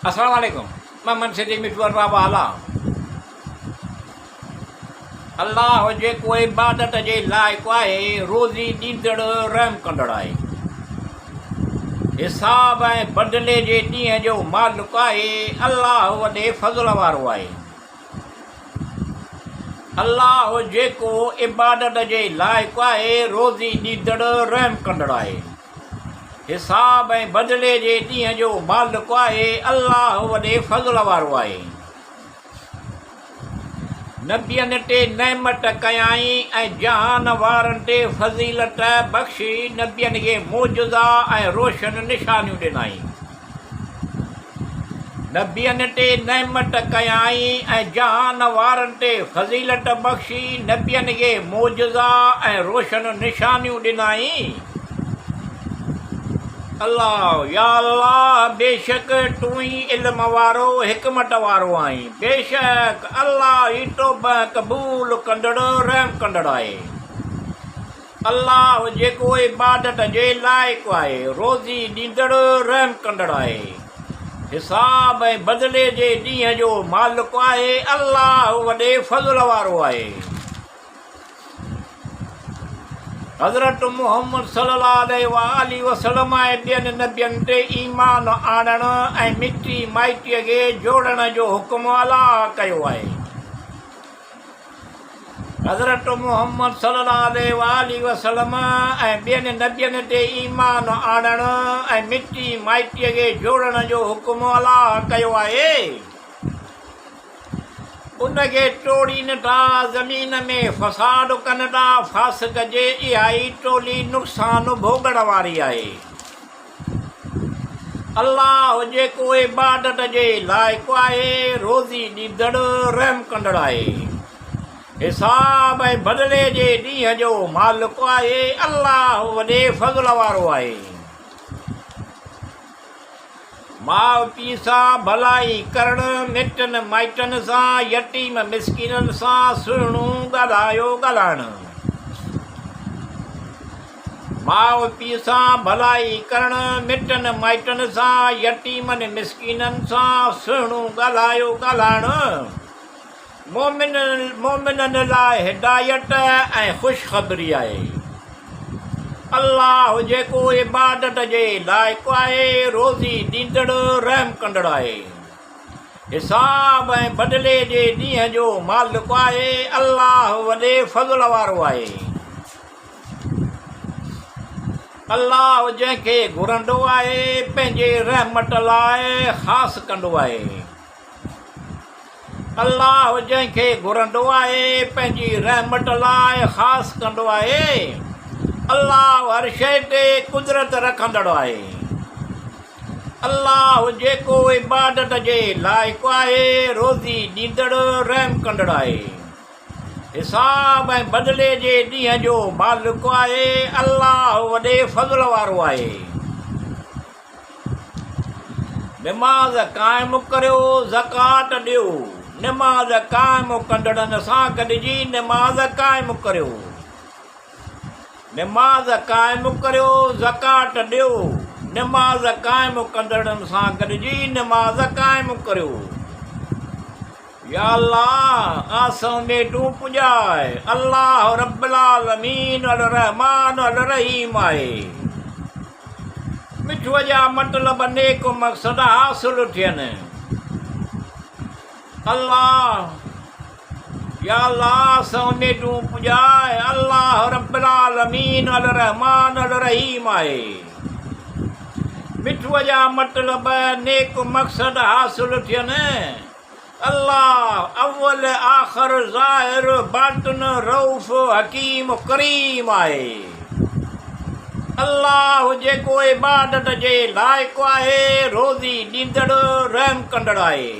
अस्सलाम वालेकुम। मैं मनसिदी मिठवर बाबा अल्लाह जेको इबादत जे लाइक़ु आहे, रोज़ी ॾींदड़ रहम कंदड़ आहे, हिसाब ऐं बदिले जे ॾींहं जो मालिक आहे। अल्लाह वॾे फज़ल वारो आहे। अल्लाह जेको इबादत जे लाइक़ु आहे, रोज़ी ॾींदड़ रहम कंदड़ आहे, हिसाब ऐं बदिले जे ॾींहं जो मालिक आहे। अल्लाह वॾे फज़ल वारो आहे। नबियनि ते नेमत कयाई ऐं जहान वारनि ते फज़ीलत बख़्शी, नबियनि खे मौजज़ा ऐं रोशन निशानियूं ॾिनाई। नबियनि ते नेमत कयाई ऐं जहान वारनि ते फज़ीलत बख़्शी, नबियनि खे मौजज़ा ऐं रोशन निशानियूं ॾिनाई। अल्लाह या अल्लाह, बेशक तूं ई इल्म वारो हिकमत वारो आहीं। बेशक अल्लाह ई तौबा क़बूल कंदड़ रहम कंदड़ आहे। अल्लाह जेको इबादत जे लाइक़ु आहे, रोज़ी ॾींदड़ रहम कंदड़ आहे, हिसाब ऐं बदिले जे ॾींहं जो मालिक आहे। अल्लाह वॾे फज़ल वारो आहे। हज़रत मुहम्मद सल्लल्लाहु अलैहि वसल्लम ऐं ॿियनि नबियनि ते ईमान आणण ऐं मिटी माइटीअ खे जोड़ण जो हुकुम अला कयो आहे। हज़रत मुहम्मद सल्लल्लाहु अलैहि वसल्लम ऐं ॿियनि नबियनि ते ईमान आणण ऐं मिटी माइटीअ खे जोड़ण जो हुकुम अला कयो आहे। उनखे टोड़ीनि था, ज़मीन में फ़साद कनि था, फासिक जे इहा ई टोली नुक़सान भोगण वारी आहे। अल्लाह जेको इबादत जे लाइक़ु आहे, रोज़ी ॾींदड़ रहम कंदड़ आहे, हिसाब ऐं बदिले जे ॾींहं जो मालिक आहे। अल्लाह वॾे फज़ल वारो आहे। माउ पीउ सां भलाई करणु, मिटनि माइटनि सां, यतीम मिसकीननि सां सुहिणो ॻाल्हाइणु। माउ पीउ सां भलाई करणु, मिटनि माइटनि सां, यतीमनि मिसकीननि सां सुहिणो ॻाल्हाइणु मोमिननि लाइ हिदायत ऐं ख़ुशख़बरी आहे। अल्लाह जेको इबादत जे लाइक़ु आहे, रोज़ी ॾींदड़ रहम कंदड़ आहे, हिसाब ऐं बदिले जे ॾींहं जो मालिक आहे। अल्लाह वॾे फज़ल वारो आहे। अल्लाह जंहिंखे घुरंदो आहे, पंहिंजे रहमत लाइ ख़ासि कंदो आहे। अल्लाह जंहिंखे घुरंदो आहे, पंहिंजी रहमत लाइ ख़ासि कंदो आहे। अल्लाह हर शइ ते कुदरत रखंदड़ आहे। अल्लाह जेको इबादत जे लाइक़ु आहे, रोज़ी ॾींदड़ रहम कंदड़ आहे, हिसाब ऐं बदिले जे ॾींहं जो मालिक आहे। अल्लाह वॾे फज़ल वारो आहे। निमाज़ क़ाइमु करियो, ज़कात ॾियो। निमाज़ क़ाइमु कंदड़नि सां गॾिजी निमाज़ क़ाइमु करियो। निमाज़ क़ाइमु करियो, ज़कात ॾियो। निमाज़ क़ाइमु कंदड़नि सां गॾिजी निमाज़ क़ाइमु करियो। या अल्लाह, आसम में तूं पुॼाए। अल्लाह रब्बुल आलमीन अल रहमान अल रहीम आहे। मिठूअ जा मतिलब नेक मक़सद हासिल थियनि। अल्लाह या अल्लाह, सौने तूं पुॼाए। अल्लाह रब्बुल आलमीन अल रहमान अल रहीम आहे। मिठूअ जा मतिलब नेक मक़सद हासिल थियनि। अल्लाह अव्वल आख़िर ज़ाहिर बातिन रऊफ़ हकीम करीम आहे। अल्लाह जेको इबादत जे लाइक़ु आहे, रोज़ी ॾींदड़ रहम कंदड़ आहे,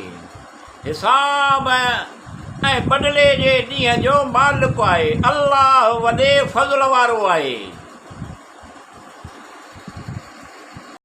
हिसाब ऐं बदिले जे ॾींहं जो मालिक आहे। अल्लाह वॾे फज़ल वारो आहे।